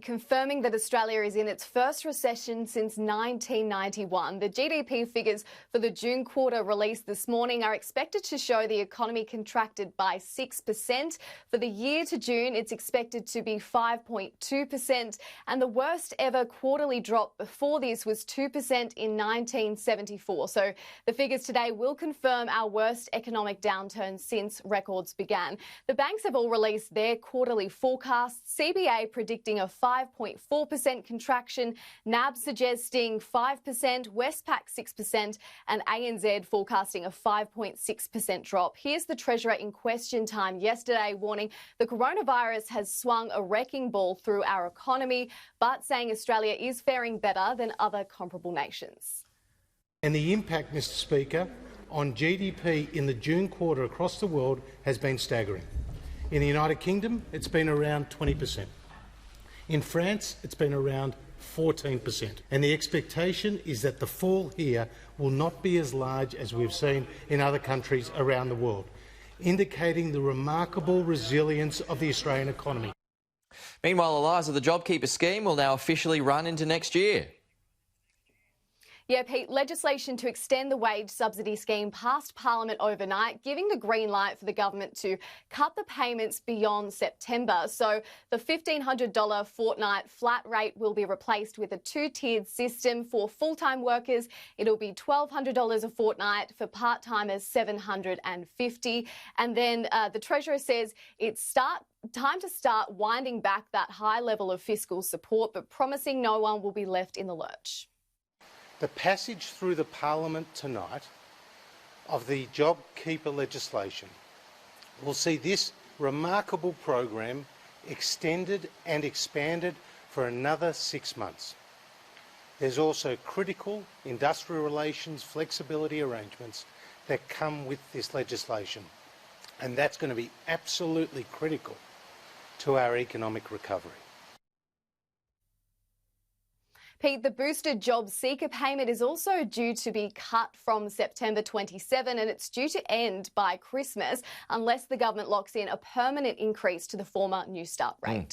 Confirming that Australia is in its first recession since 1991. The GDP figures for the June quarter released this morning are expected to show the economy contracted by 6%. For the year to June, it's expected to be 5.2%, and the worst ever quarterly drop before this was 2% in 1974. So the figures today will confirm our worst economic downturn since records began. The banks have all released their quarterly forecasts, CBA predicting a 5.4% contraction, NAB suggesting 5%, Westpac 6%, and ANZ forecasting a 5.6% drop. Here's the Treasurer in Question Time yesterday warning the coronavirus has swung a wrecking ball through our economy, but saying Australia is faring better than other comparable nations. And the impact, Mr Speaker, on GDP in the June quarter across the world has been staggering. In the United Kingdom, it's been around 20%. In France, it's been around 14%. And the expectation is that the fall here will not be as large as we've seen in other countries around the world, indicating the remarkable resilience of the Australian economy. Meanwhile, Eliza, the JobKeeper scheme will now officially run into next year. Yeah, Pete, legislation to extend the wage subsidy scheme passed Parliament overnight, giving the green light for the government to cut the payments beyond September. So the $1,500 fortnight flat rate will be replaced with a two-tiered system. For full-time workers, it'll be $1,200 a fortnight. For part-timers, $750. And then the Treasurer says it's time to start winding back that high level of fiscal support, but promising no one will be left in the lurch. The passage through the Parliament tonight of the JobKeeper legislation will see this remarkable program extended and expanded for another 6 months. There's also critical industrial relations flexibility arrangements that come with this legislation, and that's going to be absolutely critical to our economic recovery. Pete, the boosted job seeker payment is also due to be cut from September 27, and it's due to end by Christmas unless the government locks in a permanent increase to the former New Start rate.